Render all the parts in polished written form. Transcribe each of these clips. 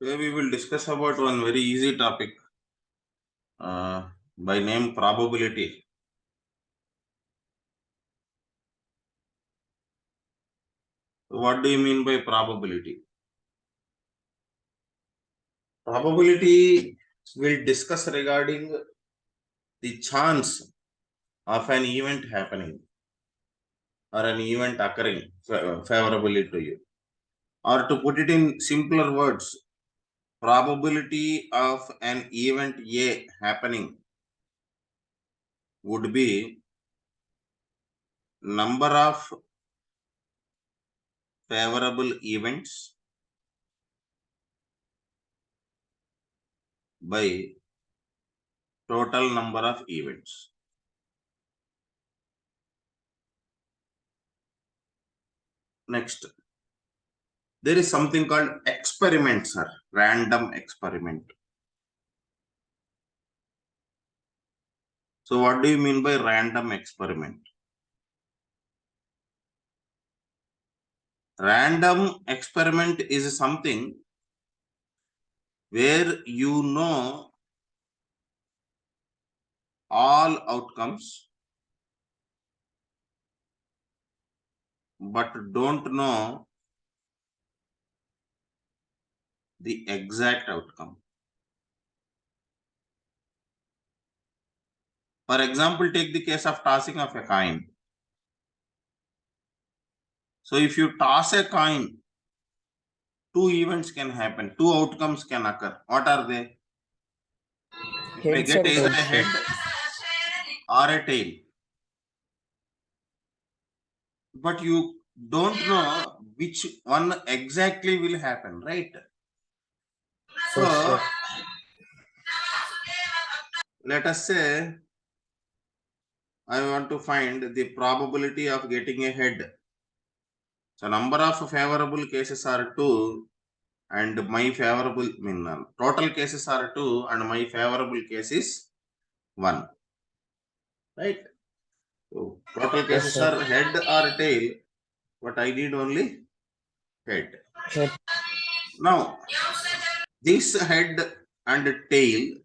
Today we will discuss about one very easy topic by name probability. What do you mean by probability? Probability will discuss regarding the chance of an event happening or an event occurring favorably to you. Or to put it in simpler words, probability of an event A happening would be number of favorable events by total number of events. Next, there is something called experiment, sir. Random experiment. So what do you mean by random experiment? Random experiment is something where you know all outcomes but don't know the exact outcome. For example, take the case of tossing of a coin. So if you toss a coin, two events can happen, two outcomes can occur. What are they? You may get either a head or a tail. But you don't know which one exactly will happen, right? So let us say I want to find the probability of getting a head. So number of favorable cases are 2 and my favorable total cases are 2 and my favorable case is 1. Right? So total cases are head or tail, but I need only head. Now this head and tail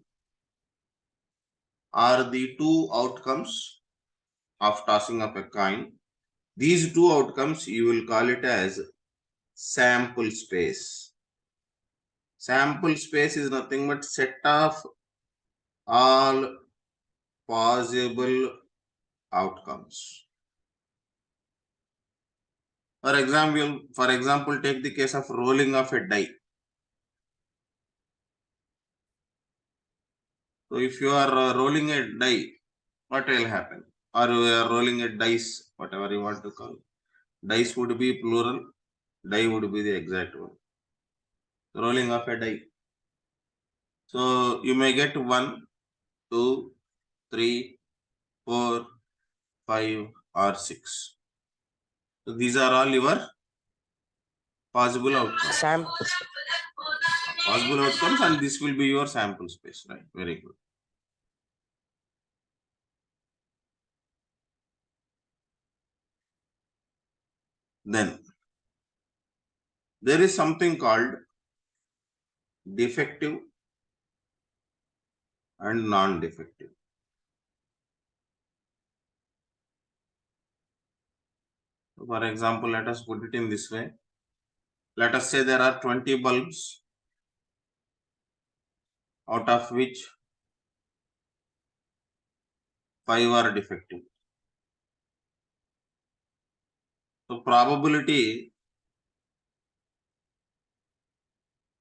are the two outcomes of tossing up a coin. These two outcomes you will call it as sample space. Sample space is nothing but set of all possible outcomes. For example, take the case of rolling of a die. So if you are rolling a die, what will happen? Or you are rolling a dice, whatever you want to call it. Dice would be plural, die would be the exact one. Rolling of a die. So you may get 1, 2, 3, 4, 5 or 6. So these are all your possible outcomes. Possible outcomes, and this will be your sample space, right? Very good. Then there is something called defective and non-defective. For example, let us put it in this way. Let us say there are 20 bulbs, out of which 5 are defective. So probability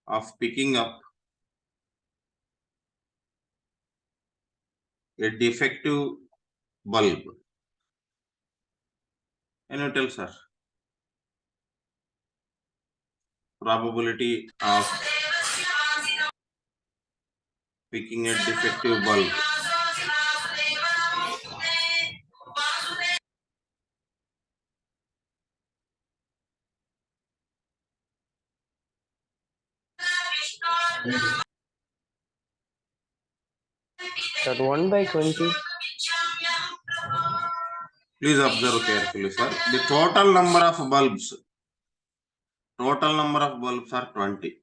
of picking up a defective bulb. Can you tell, sir? Probability of picking a defective bulb. That 1/20. Please observe carefully, sir. The total number of bulbs are 20.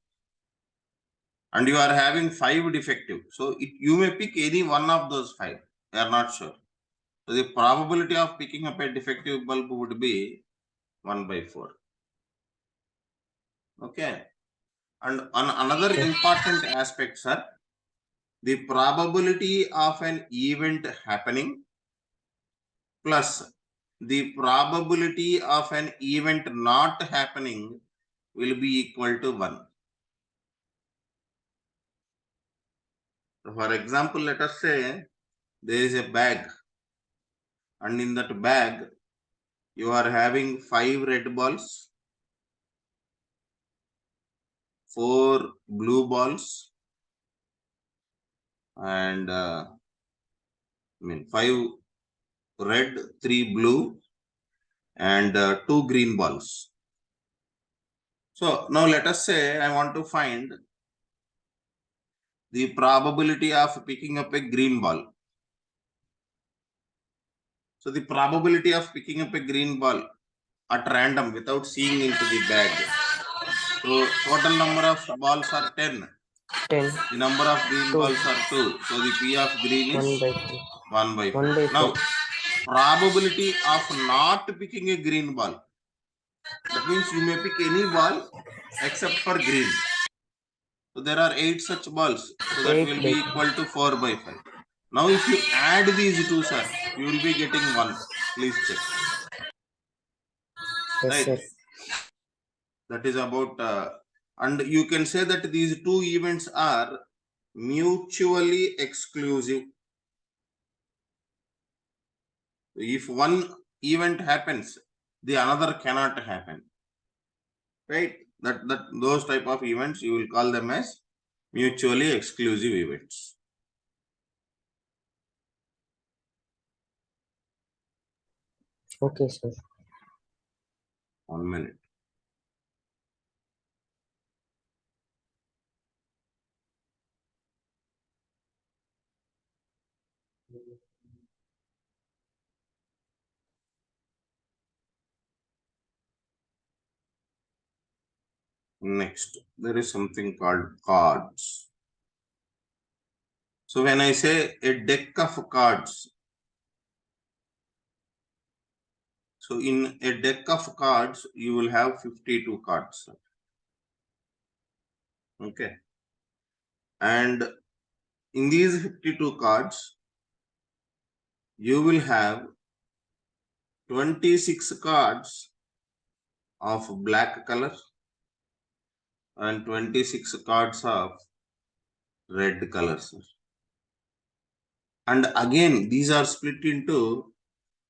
and you are having 5 defective. So you may pick any one of those 5. You are not sure. So the probability of picking up a defective bulb would be 1/4. Okay. And another important aspect, sir, the probability of an event happening plus the probability of an event not happening will be equal to 1. So for example, let us say there is a bag, and in that bag you are having 5 red balls, 4 blue balls, and 5 red, 3 blue, and 2 green balls. So now let us say I want to find the probability of picking up a green ball. So the probability of picking up a green ball at random without seeing into the bag. So total number of balls are 10. 10. The number of green 2. balls are 2. So the P of green is 1/4. 1/4. 1/4. Now probability of not picking a green ball. That means you may pick any ball except for green. So there are 8 such balls. So that will be equal to 4/5. Now if you add these two, sir, you will be getting 1. Please check. Yes, Right. sir. That is about, and you can say that these two events are mutually exclusive. If one event happens, the another cannot happen. Right? That those type of events you will call them as mutually exclusive events. Okay, sir. 1 minute. Next, there is something called cards. So when I say a deck of cards, so in a deck of cards, you will have 52 cards. Okay. And in these 52 cards, you will have 26 cards of black color and 26 cards of red color. And again, these are split into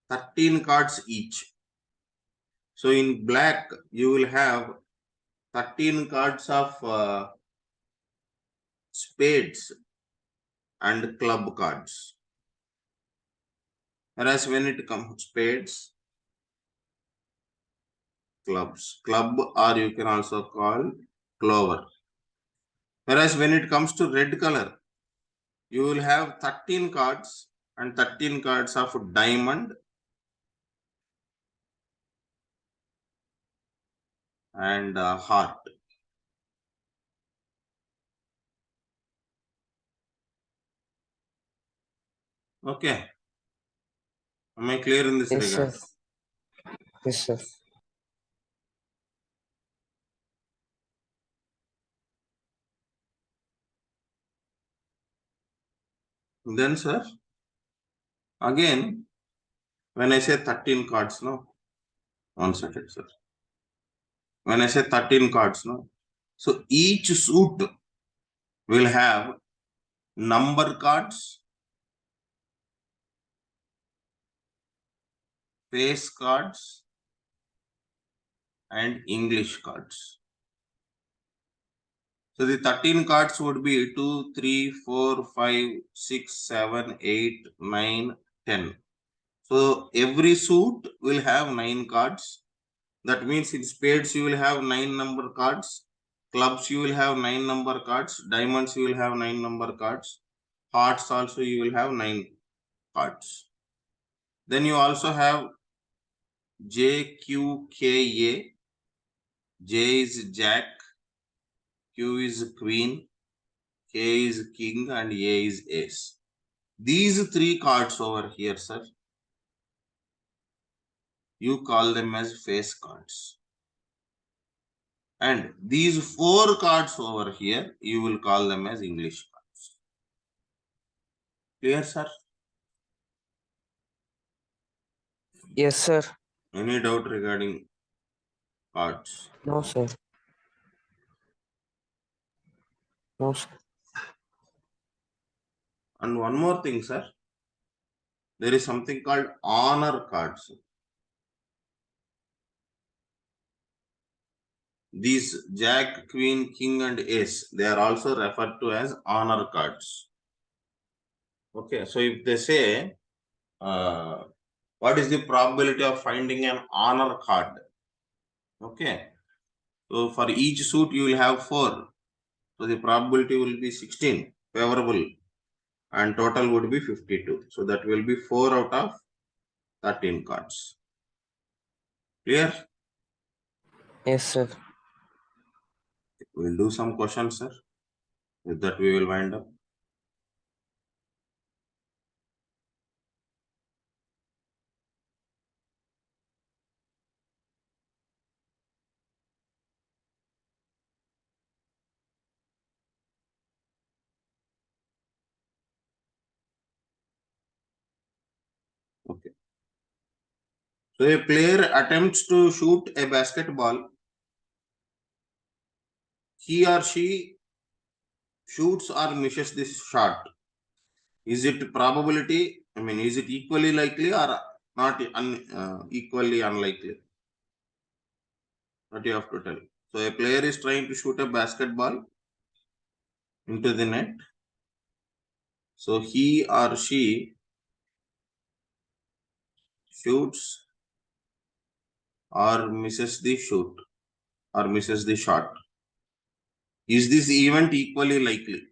13 cards each. So in black, you will have 13 cards of spades and club cards. Whereas when it comes to spades, clubs, club, or you can also call clover. Whereas when it comes to red color, you will have 13 cards and 13 cards of diamond and heart. Okay. Am I clear in this Yes, regard? sir. Yes, sir. Then, sir, again, when I say 13 cards, no, 1 second, sir. When I say 13 cards, no, so each suit will have number cards, face cards, and English cards. So the 13 cards would be 2, 3, 4, 5, 6, 7, 8, 9, 10. So every suit will have 9 cards. That means in spades you will have 9 number cards. Clubs you will have 9 number cards. Diamonds you will have 9 number cards. Hearts also you will have 9 cards. Then you also have J, Q, K, A. J is Jack. Q is Queen. K is king, and A is ace. These three cards over here, sir, you call them as face cards. And these four cards over here, you will call them as English cards. Clear, sir? Yes, sir. Any doubt regarding cards? No, sir. No, sir. And one more thing, sir. There is something called honor cards. These Jack, Queen, King, and Ace, they are also referred to as honor cards. Okay, so if they say, what is the probability of finding an honor card? Okay, so for each suit you will have 4. So the probability will be 16 favorable, and total would be 52. So that will be 4 out of 13 cards. Clear? Yes, sir. We will do some questions, sir. With that we will wind up. Okay. So a player attempts to shoot a basketball. He or she shoots or misses this shot. Is it probability? I mean, is it equally likely or not equally unlikely? What you have to tell. So a player is trying to shoot a basketball into the net. So he or she shoots or misses the shoot or misses the shot. Is this event equally likely?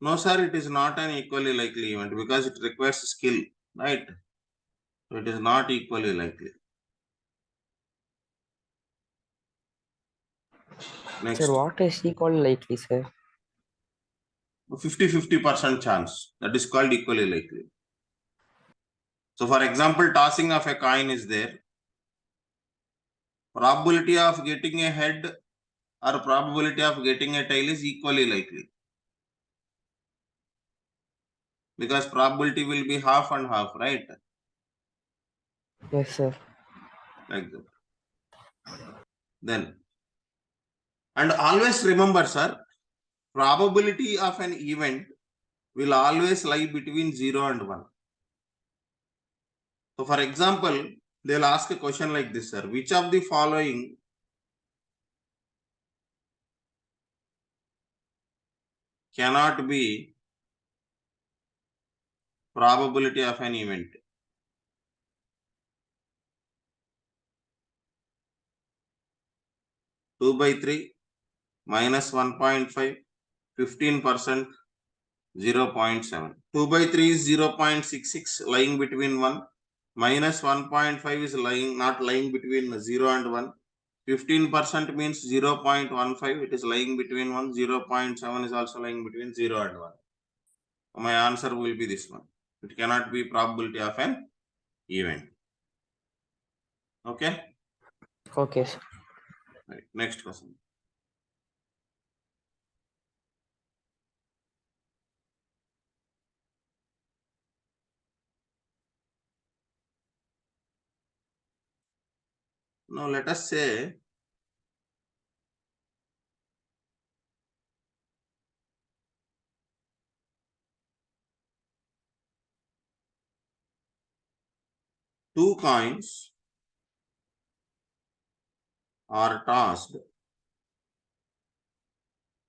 No, sir, it is not an equally likely event because it requires skill, right? So it is not equally likely. Next, Sir, what is equal likely, sir? 50-50% chance. That is called equally likely. So for example, tossing of a coin is there. Probability of getting a head or probability of getting a tail is equally likely. Because probability will be half and half, right? Yes, sir. Like that. Then, and always remember, sir, probability of an event will always lie between 0 and 1. So for example, they'll ask a question like this, sir. Which of the following cannot be probability of an event? 2/3, -1.5, 15%, 0.7. 2/3 is 0.66, lying between 1. -1.5 is not lying between 0 and 1. 15% means 0.15. It is lying between 1. 0.7 is also lying between 0 and 1. My answer will be this one. It cannot be probability of an event. Okay. Okay, sir. Right. Next question. Now let us say two coins are tossed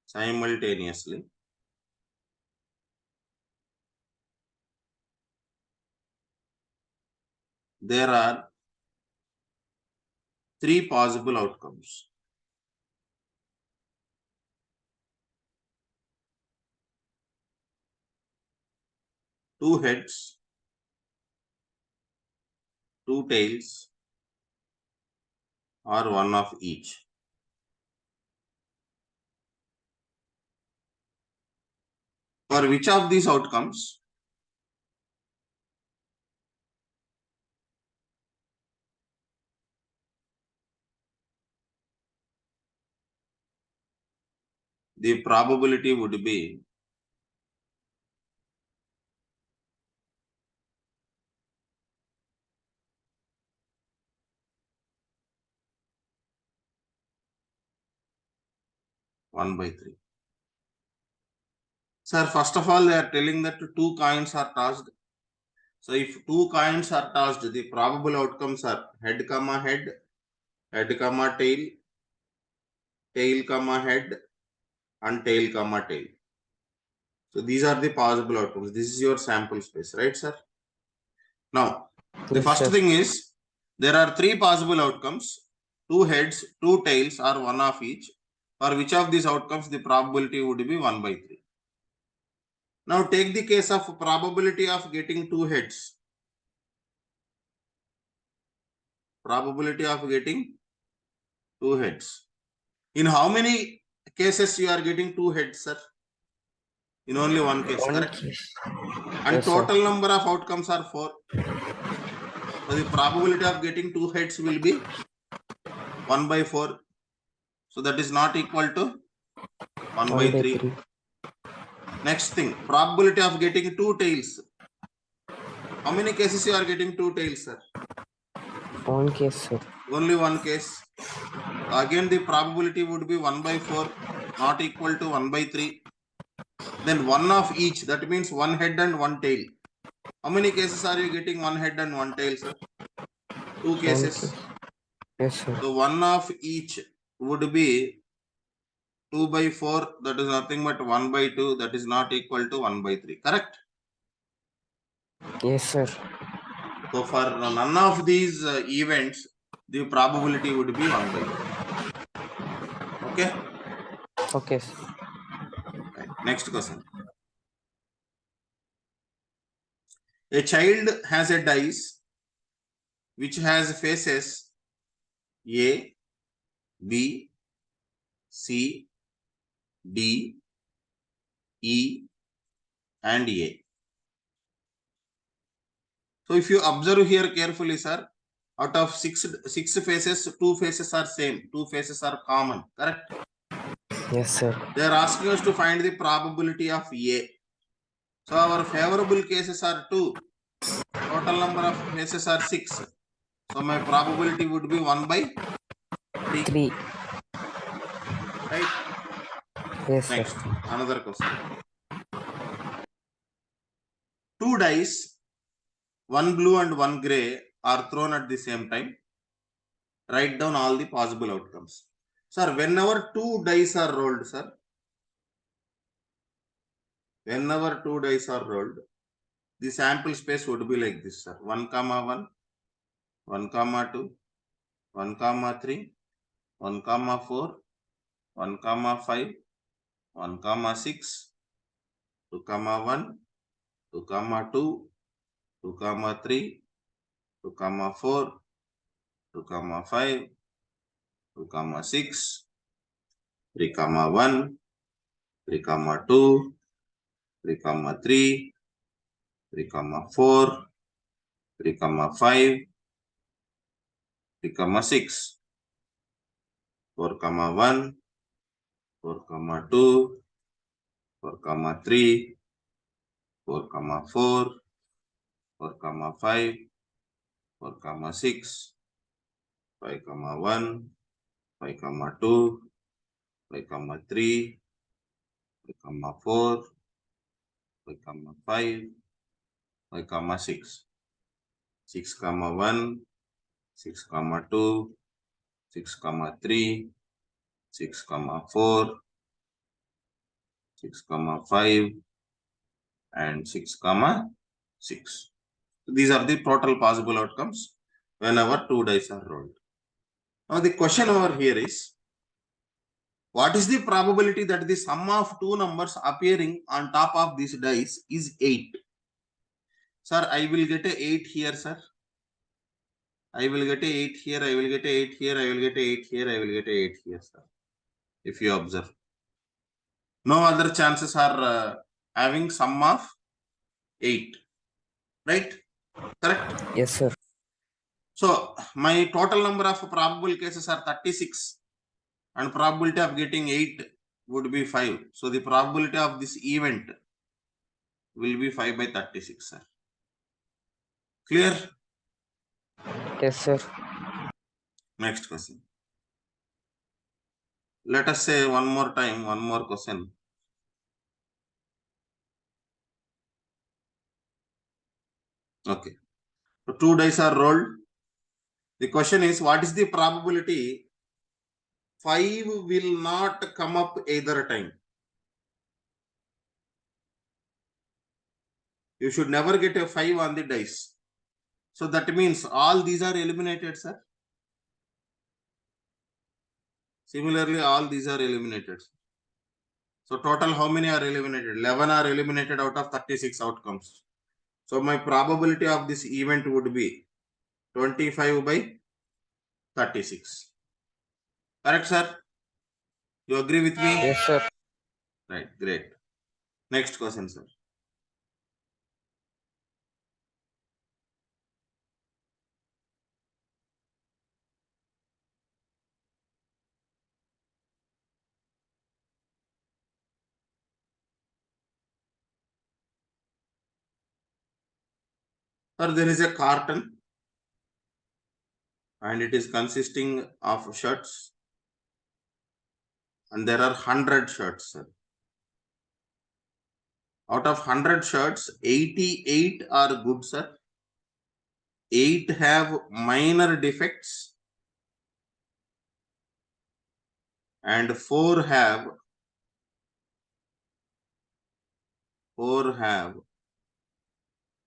simultaneously. There are 3 possible outcomes. Two heads, two tails, or one of each. For which of these outcomes the probability would be one by three? Sir, first of all, they are telling that two coins are tossed. So if two coins are tossed, the probable outcomes are head comma head, head comma tail, tail comma head, and tail comma tail. So these are the possible outcomes. This is your sample space, right, sir? Now, the Yes, first sir. thing is there are three possible outcomes: two heads, two tails, or one of each. For which of these outcomes the probability would be 1 by 3? Now take the case of probability of getting two heads. Probability of getting two heads. In how many cases you are getting two heads, sir? In only one case, One correct? case. And Yes, sir. total number of outcomes are 4. So the probability of getting two heads will be 1 by 4. So that is not equal to 1 by 3. Next thing, probability of getting two tails. How many cases you are getting two tails, sir? One case, sir. Only one case. Again, the probability would be 1 by 4, not equal to 1 by 3. Then one of each, that means one head and one tail. How many cases are you getting one head and one tail, sir? Two cases. Case. Yes, sir. So one of each would be 2 by 4, that is nothing but 1 by 2, that is not equal to 1 by 3, correct? Yes, sir. So for none of these events, the probability would be 1 by 3. Okay? Okay, sir. Right. Next question. A child has a dice which has faces A, B, C, D, E, and A. So if you observe here carefully, sir, out of six faces, two faces are same, two faces are common, correct? Yes, sir. They are asking us to find the probability of A. So our favorable cases are 2. Total number of faces are 6. So my probability would be 1 by 3. 3. Right? Yes, Next, sir. another question. Two dice, one blue and one gray, are thrown at the same time. Write down all the possible outcomes. Sir, whenever two dice are rolled, sir, whenever two dice are rolled, the sample space would be like this, sir. 1, 1, 1, 2, 1, 3, 1, 4, 1, 5, 1, 6, 2, 1, 2, 2, 2, 3, 2, 4, 2, 5, 2, 6, 3, 1, 3, 2, 3, 3, 3, 4, 3, 5, 3, 6, 4, 1, 4, 2, 4, 3, 4, 4, 4, 5, 4, 6, 5, 1, 5, 2, 5, 3, 5, 4, 5, 5, 6, 6, 1, 6, 2, 6, 3, 6, 4, 6, 5, and 6, 6. These are the total possible outcomes whenever two dice are rolled. Now the question over here is, what is the probability that the sum of two numbers appearing on top of these dice is 8? Sir, I will get a 8 here, sir. I will get a 8 here, I will get a 8 here, I will get a 8 here, I will get a 8 here, sir. If you observe. No other chances are having sum of 8. Right? Correct? Yes, sir. So my total number of probable cases are 36 and probability of getting 8 would be 5. So the probability of this event will be 5 by 36, sir. Clear? Yes, sir. Next question. Let us say one more time, one more question. Okay. So 2 dice are rolled. The question is, what is the probability 5 will not come up either time? You should never get a 5 on the dice. So that means all these are eliminated, sir. Similarly, all these are eliminated. So total how many are eliminated? 11 are eliminated out of 36 outcomes. So my probability of this event would be 25 by 36. Correct, sir? You agree with me? Yes, sir. Right, great. Next question, sir. Sir, there is a carton and it is consisting of shirts and there are 100 shirts, sir. Out of 100 shirts, 88 are good, sir. 8 have minor defects and 4 have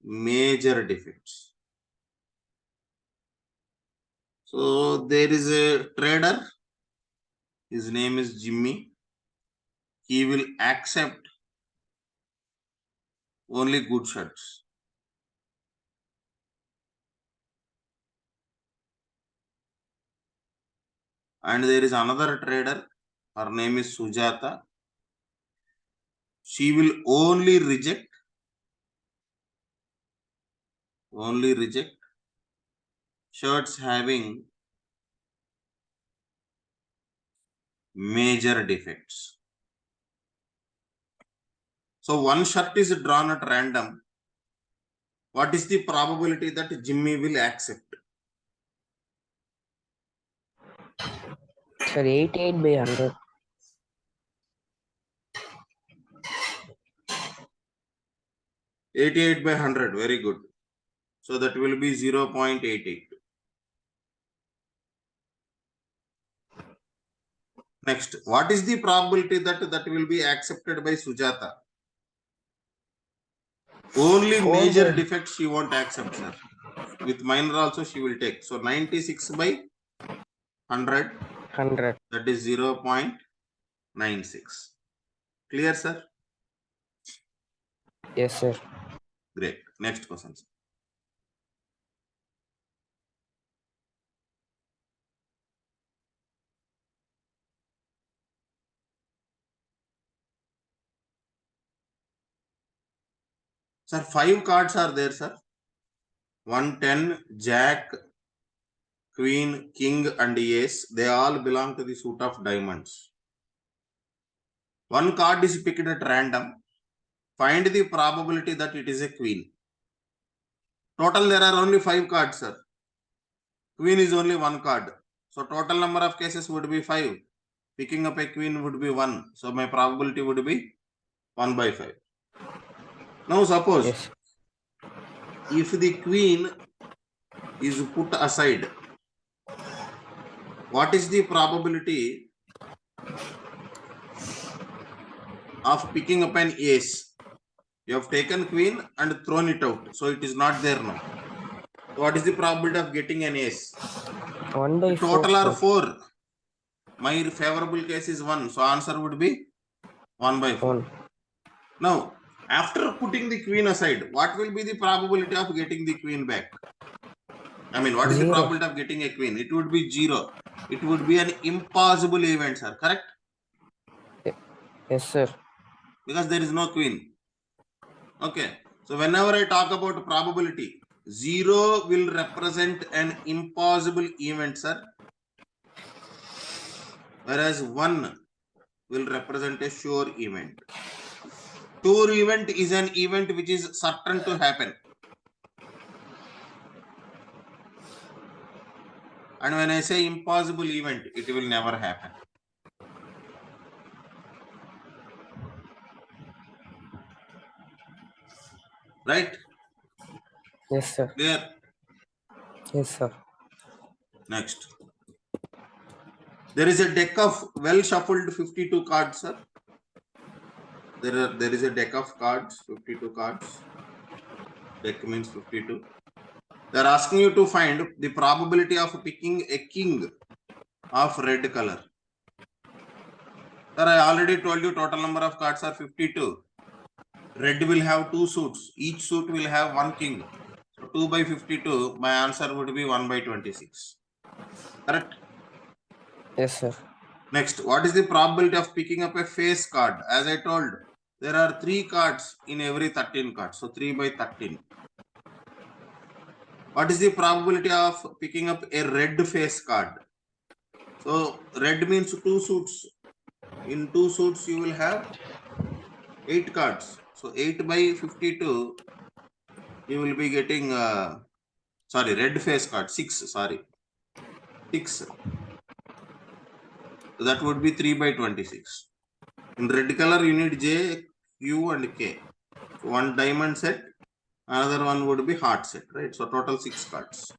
major defects. So there is a trader, his name is Jimmy. He will accept only good shirts. And there is another trader, her name is Sujata. She will only reject shirts having major defects. So one shirt is drawn at random. What is the probability that Jimmy will accept? Sir, 88 by 100. 88 by 100, very good. So that will be 0.88. Next, what is the probability that will be accepted by Sujata? Only 4 major by- defects she won't accept, sir. With minor also she will take. So 96 by 100. 100. That is 0.96. Clear, sir? Yes, sir. Great. Next question, sir. Sir, 5 cards are there, sir. 1, 10, Jack, Queen, King, and Ace. They all belong to the suit of diamonds. One card is picked at random. Find the probability that it is a queen. Total there are only 5 cards, sir. Queen is only 1 card. So total number of cases would be 5. Picking up a queen would be 1. So my probability would be 1 by 5. Now suppose Yes. if the queen is put aside, what is the probability of picking up an ace? You have taken queen and thrown it out. So it is not there now. So what is the probability of getting an ace? 1 by 4. Total are sir. 4. My favorable case is 1. So answer would be 1 by 4. 1. Now, after putting the queen aside, what will be the probability of getting the queen back? I mean, what is the 0. probability of getting a queen? It would be 0. It would be an impossible event, sir. Correct? Yes, sir. Because there is no queen. Okay. So whenever I talk about probability, 0 will represent an impossible event, sir. Whereas 1 will represent a sure event. Sure event is an event which is certain to happen. And when I say impossible event, it will never happen. Right? Yes, sir. Clear? Yes, sir. Next. There is a deck of well shuffled 52 cards, sir. There is a deck of cards, 52 cards. Deck means 52. They are asking you to find the probability of picking a king of red color. Sir, I already told you total number of cards are 52. Red will have 2 suits. Each suit will have 1 king. So 2 by 52, my answer would be 1 by 26. Correct? Yes, sir. Next, what is the probability of picking up a face card? As I told, there are 3 cards in every 13 cards. So 3 by 13. What is the probability of picking up a red face card? So red means 2 suits. In 2 suits, you will have 8 cards. So 8 by 52, you will be getting, red face card, 6, 6. So that would be 3 by 26. In red color, you need J, Q and K. So one diamond set, another one would be heart set, right? So total 6 cards.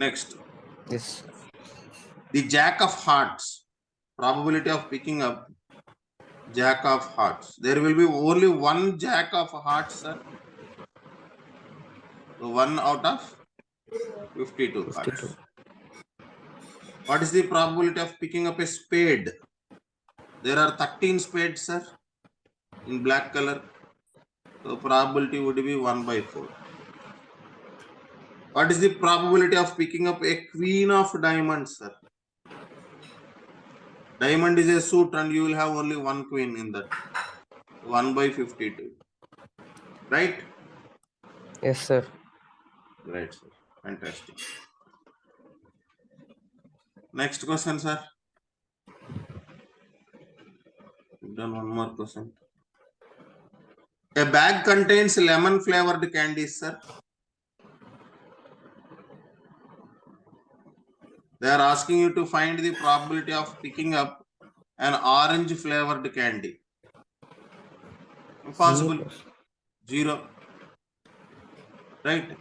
Next. Yes. The Jack of Hearts. Probability of picking up Jack of Hearts. There will be only one Jack of Hearts, sir. So 1 out of 52 cards. What is the probability of picking up a spade? There are 13 spades, sir, in black color. So probability would be 1 by 4. What is the probability of picking up a queen of diamonds, sir? Diamond is a suit and you will have only 1 queen in that. 1 by 52. Right? Yes, sir. Right, sir. Fantastic. Next question, sir. We've done one more question. A bag contains lemon flavored candies, sir. They are asking you to find the probability of picking up an orange flavored candy. Impossible. 0. Right?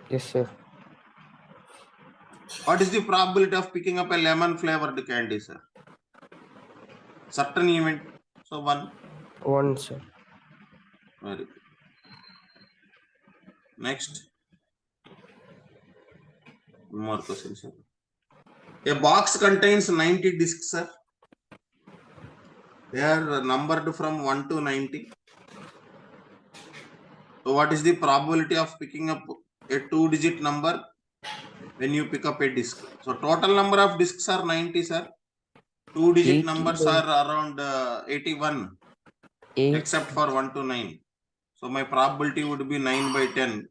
Yes, sir. What is the probability of picking up a lemon flavored candy, sir? Certain event. So 1. 1, sir. Very good. Next. One more question, sir. A box contains 90 discs, sir. They are numbered from 1 to 90. So what is the probability of picking up a 2-digit number when you pick up a disc? So total number of discs are 90, sir. 2-digit numbers are around 81, 8. except for 1 to 9. So my probability would be 9 by 10.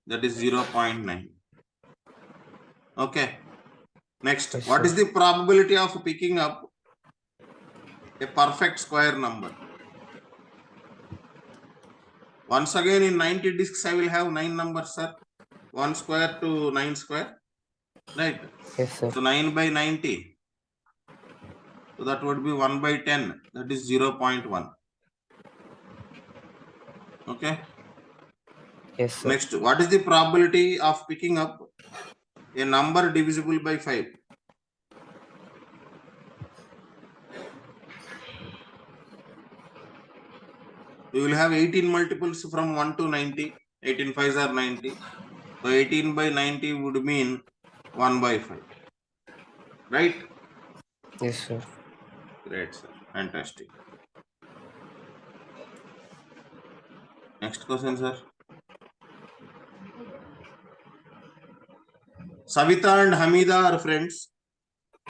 That is 0.9. Okay. Next, Yes, what sir. is the probability of picking up a perfect square number? Once again, in 90 discs, I will have 9 numbers, sir. 1 square to 9 square. Right? Yes, sir. So 9 by 90. So that would be 1 by 10. That is 0.1. Okay. Yes, sir. Next, what is the probability of picking up a number divisible by 5? We will have 18 multiples from 1 to 90. 18 5s are 90. So 18 by 90 would mean 1 by 5. Right? Yes, sir. Great, sir. Fantastic. Next question, sir. Savita and Hamida are friends.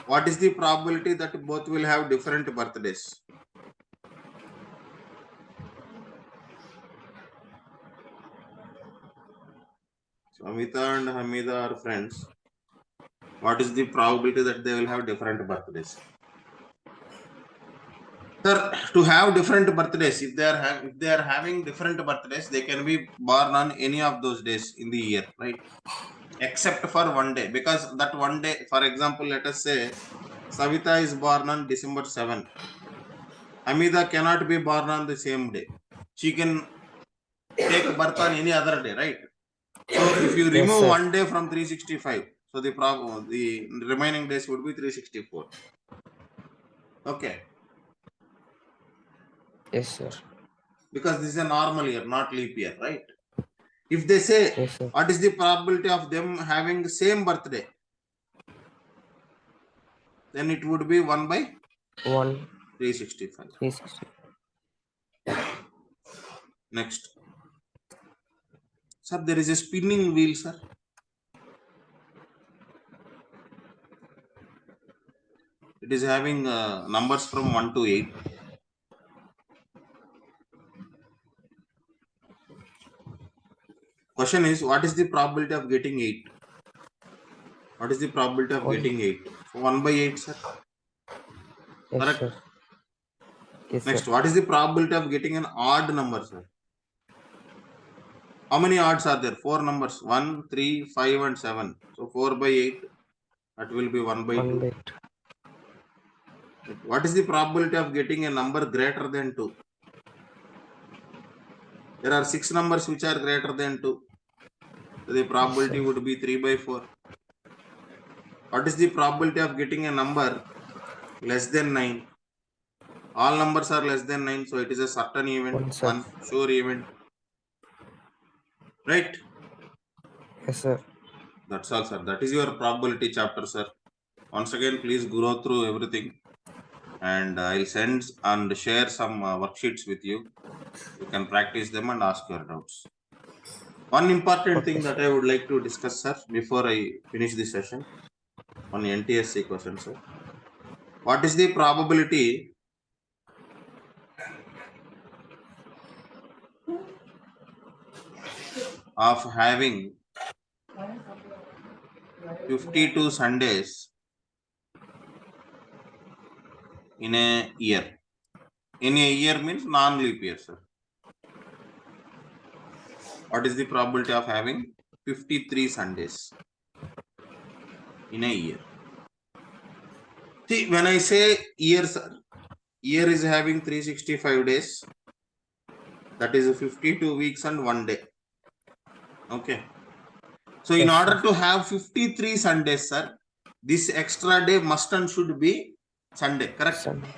What is the probability that both will have different birthdays? So Amita and Hamida are friends. What is the probability that they will have different birthdays? Sir, to have different birthdays, if they are having different birthdays, they can be born on any of those days in the year, right? Except for one day, because that one day, for example, let us say Savita is born on December 7. Hamida cannot be born on the same day. She can take birth on any other day, right? So if you Yes, remove sir. one day from 365, so the remaining days would be 364. Okay. Yes, sir. Because this is a normal year, not leap year, right? If they say, Yes, sir. what is the probability of them having the same birthday? Then it would be 1 by 1, 365. 360. Next. Sir, there is a spinning wheel, sir. It is having numbers from 1 to 8. Question is, what is the probability of getting 8? What is the probability of getting 8? So 1 by 8, sir. Yes, Correct. sir. Yes, Next, sir. what is the probability of getting an odd number, sir? How many odds are there? 4 numbers. 1, 3, 5 and 7. So 4 by 8. That will be 1 by 1 2. by 2. What is the probability of getting a number greater than 2? There are 6 numbers which are greater than 2. So the probability would be 3 by 4. What is the probability of getting a number less than 9? All numbers are less than 9. So it is a certain event. 1, sir. One sure event. Right? Yes, sir. That's all, sir. That is your probability chapter, sir. Once again, please go through everything. And I'll send and share some worksheets with you. You can practice them and ask your doubts. One important thing that I would like to discuss, sir, before I finish this session on NTSC question, sir. What is the probability of having 52 Sundays in a year? In a year means non-leap year, sir. What is the probability of having 53 Sundays in a year? See, when I say year, sir, year is having 365 days. That is 52 weeks and 1 day. Okay. So in Yes, order sir. to have 53 Sundays, sir, this extra day must and should be Sunday, correct? Sunday.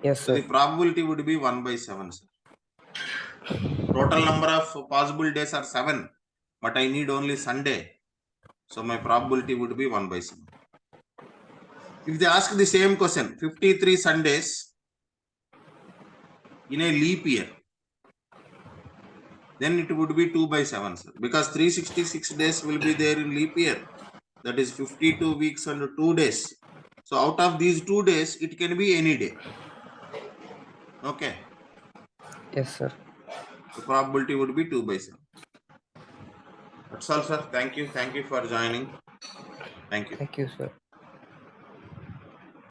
Yes, So sir. the probability would be 1 by 7, sir. Total number of possible days are 7, but I need only Sunday. So my probability would be 1 by 7. If they ask the same question, 53 Sundays in a leap year, then it would be 2 by 7, sir. Because 366 days will be there in leap year. That is 52 weeks and 2 days. So out of these 2 days, it can be any day. Okay. Yes, sir. The probability would be 2 by 7. That's all, sir. Thank you. Thank you for joining. Thank you. Thank you, sir.